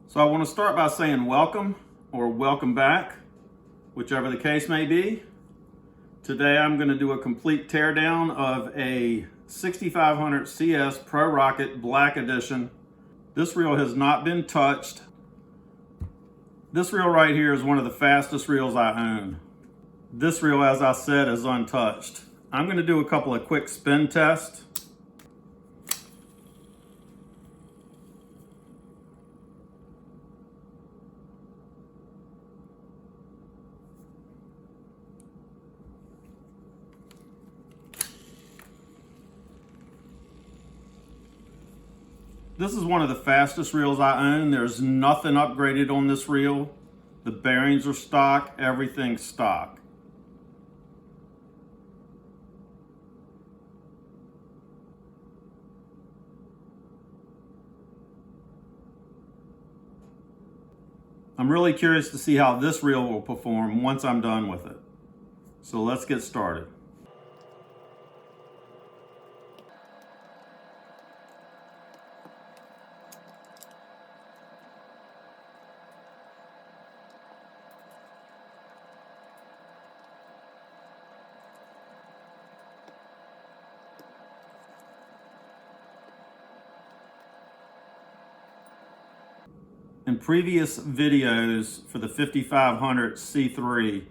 So I want to start by saying welcome or welcome back, whichever the case may be. Today I'm going to do a complete teardown of a 6500 CS Pro Rocket Black Edition. This reel has not been touched. This reel right here is one of the fastest reels I own. This reel, as I said, is untouched. I'm going to do a couple of quick spin tests. This is one of the fastest reels I own. There's nothing upgraded on this reel. The bearings are stock, everything's stock. I'm really curious to see how this reel will perform once I'm done with it. So let's get started. In previous videos for the 5500 C3,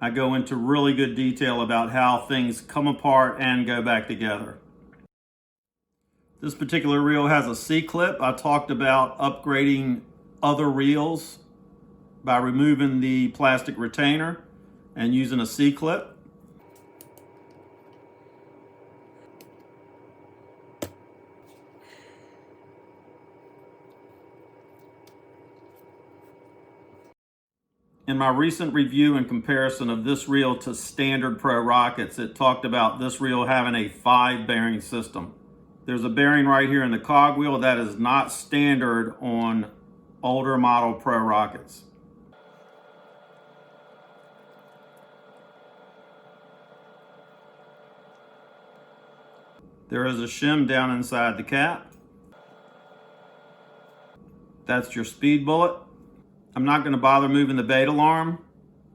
I go into really good detail about how things come apart and go back together. This particular reel has a C-clip. I talked about upgrading other reels by removing the plastic retainer and using a C-clip. In my recent review and comparison of this reel to standard Pro Rockets, it talked about this reel having a 5-bearing system. There's a bearing right here in the cogwheel that is not standard on older model Pro Rockets. There is a shim down inside the cap. That's your speed bullet. I'm not going to bother moving the bait alarm.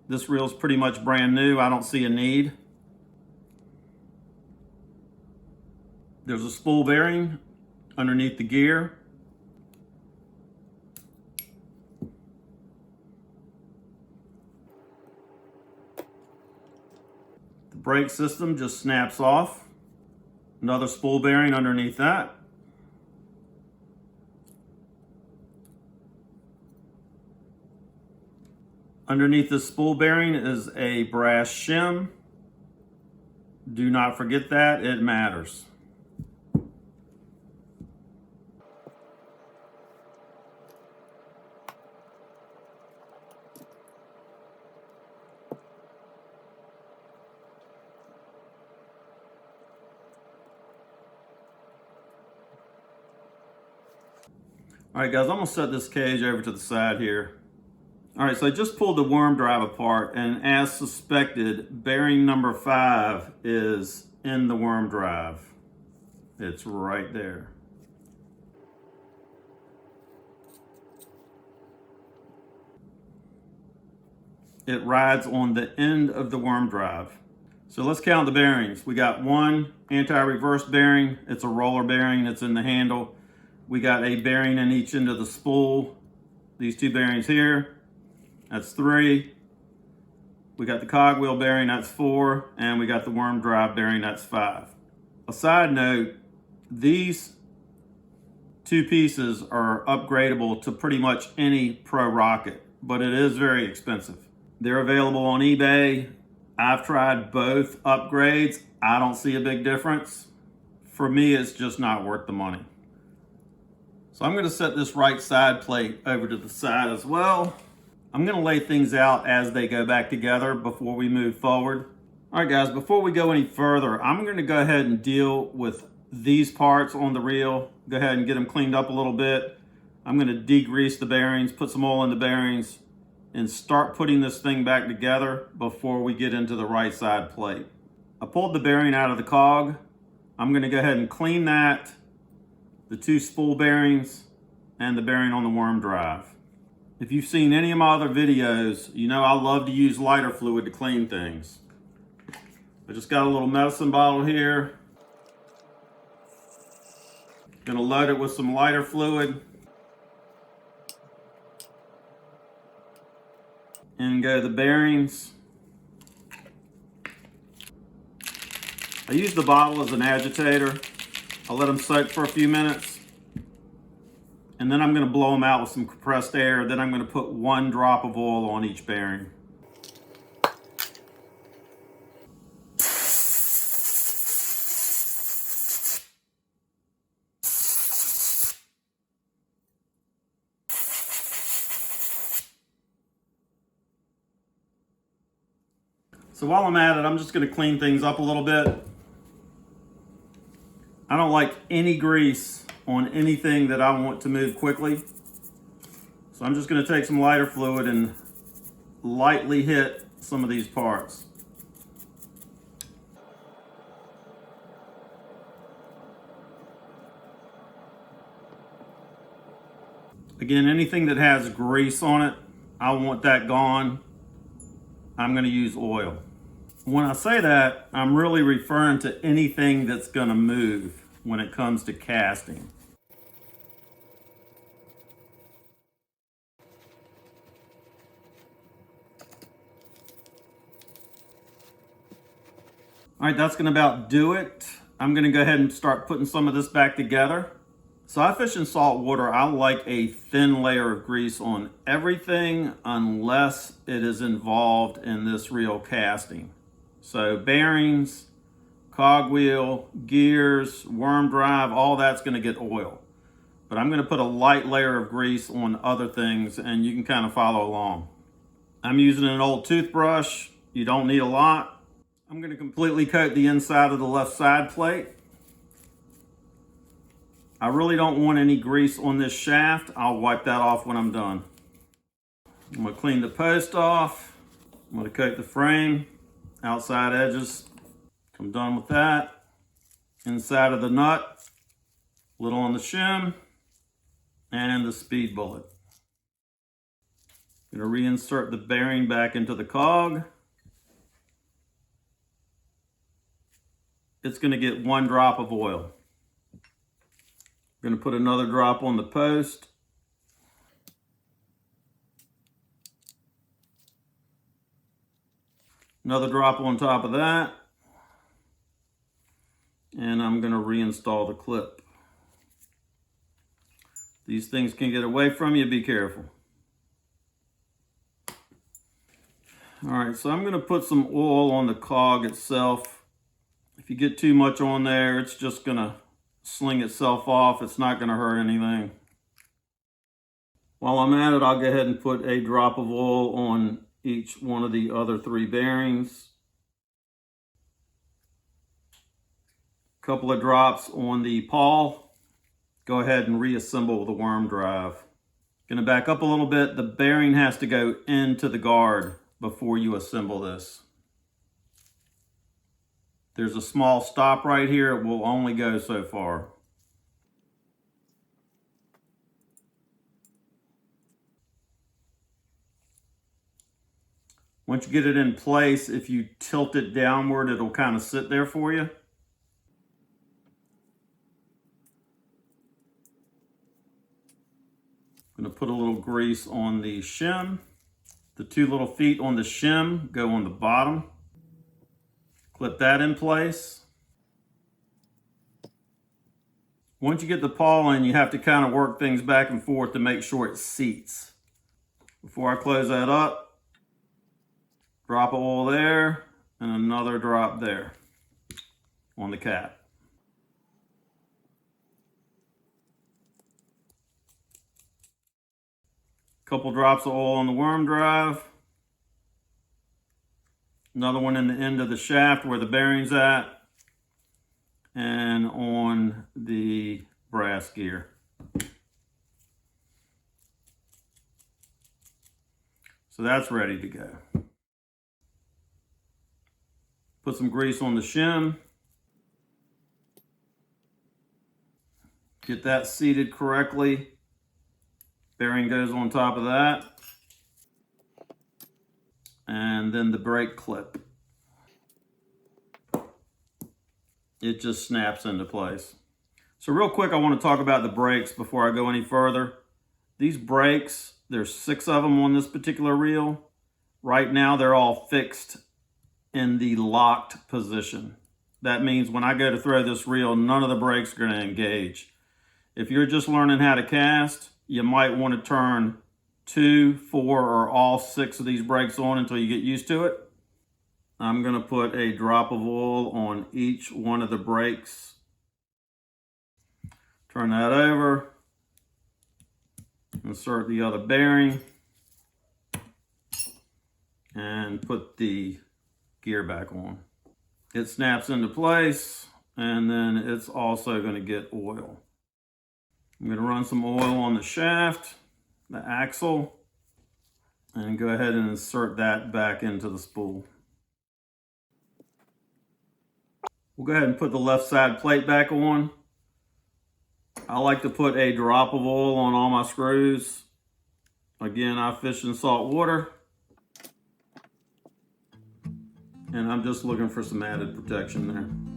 This reel's pretty much brand new. I don't see a need. There's a spool bearing underneath the gear. The brake system just snaps off. Another spool bearing underneath that. Underneath the spool bearing is a brass shim. Do not forget that, it matters. All right guys, I'm gonna set this cage over to the side here. All right, so I just pulled the worm drive apart, and as suspected, bearing number 5 is in the worm drive. It's right there. It rides on the end of the worm drive. So let's count the bearings. We got one anti-reverse bearing. It's a roller bearing. It's in the handle. We got a bearing in each end of the spool. These 2 bearings here. That's 3. We got the cogwheel bearing, that's 4. And we got the worm drive bearing, that's 5. A side note, these 2 pieces are upgradable to pretty much any Pro Rocket, but it is very expensive. They're available on eBay. I've tried both upgrades. I don't see a big difference. For me, it's just not worth the money. So I'm gonna set this right side plate over to the side as well. I'm gonna lay things out as they go back together before we move forward. All right guys, before we go any further, I'm gonna go ahead and deal with these parts on the reel. Go ahead and get them cleaned up a little bit. I'm gonna degrease the bearings, put some oil in the bearings, and start putting this thing back together before we get into the right side plate. I pulled the bearing out of the cog. I'm gonna go ahead and clean that, the 2 spool bearings, and the bearing on the worm drive. If you've seen any of my other videos, you know I love to use lighter fluid to clean things. I just got a little medicine bottle here. Gonna load it with some lighter fluid. And go the bearings. I use the bottle as an agitator. I'll let them soak for a few minutes. And then I'm going to blow them out with some compressed air. Then I'm going to put 1 drop of oil on each bearing. So while I'm at it, I'm just going to clean things up a little bit. I don't like any grease on anything that I want to move quickly. So I'm just going to take some lighter fluid and lightly hit some of these parts. Again, anything that has grease on it, I want that gone. I'm going to use oil. When I say that, I'm really referring to anything that's going to move when it comes to casting. All right, that's gonna about do it. I'm gonna go ahead and start putting some of this back together. So I fish in salt water. I like a thin layer of grease on everything unless it is involved in this real casting. So bearings, cogwheel, gears, worm drive, all that's gonna get oil. But I'm gonna put a light layer of grease on other things and you can kind of follow along. I'm using an old toothbrush. You don't need a lot. I'm going to completely coat the inside of the left side plate. I really don't want any grease on this shaft. I'll wipe that off when I'm done. I'm going to clean the post off. I'm going to coat the frame, outside edges. I'm done with that. Inside of the nut, little on the shim, and the speed bullet. I'm going to reinsert the bearing back into the cog. It's going to get 1 drop of oil. I'm going to put another drop on the post. Another drop on top of that. And I'm going to reinstall the clip. These things can get away from you, be careful. All right, so I'm going to put some oil on the cog itself. If you get too much on there, it's just going to sling itself off. It's not going to hurt anything. While I'm at it, I'll go ahead and put a drop of oil on each one of the other 3 bearings. A couple of drops on the pawl. Go ahead and reassemble the worm drive. Going to back up a little bit. The bearing has to go into the guard before you assemble this. There's a small stop right here. It will only go so far. Once you get it in place, if you tilt it downward, it'll kind of sit there for you. I'm going to put a little grease on the shim. The 2 little feet on the shim go on the bottom. Clip that in place. Once you get the pawl in, you have to kind of work things back and forth to make sure it seats. Before I close that up, drop of oil there and another drop there on the cap. Couple drops of oil on the worm drive. Another one in the end of the shaft where the bearing's at. And on the brass gear. So that's ready to go. Put some grease on the shim. Get that seated correctly. Bearing goes on top of that. And then the brake clip. It just snaps into place. So real quick, I want to talk about the brakes before I go any further. These brakes, there's 6 of them on this particular reel. Right now, they're all fixed in the locked position. That means when I go to throw this reel, none of the brakes are going to engage. If you're just learning how to cast, you might want to turn 2, 4, or all 6 of these brakes on until you get used to it. I'm going to put a drop of oil on each one of the brakes. Turn that over. Insert the other bearing. And put the gear back on. It snaps into place, and then it's also going to get oil. I'm going to run some oil on the shaft, the axle, and go ahead and insert that back into the spool. We'll go ahead and put the left side plate back on. I like to put a drop of oil on all my screws. Again, I fish in salt water. And I'm just looking for some added protection there.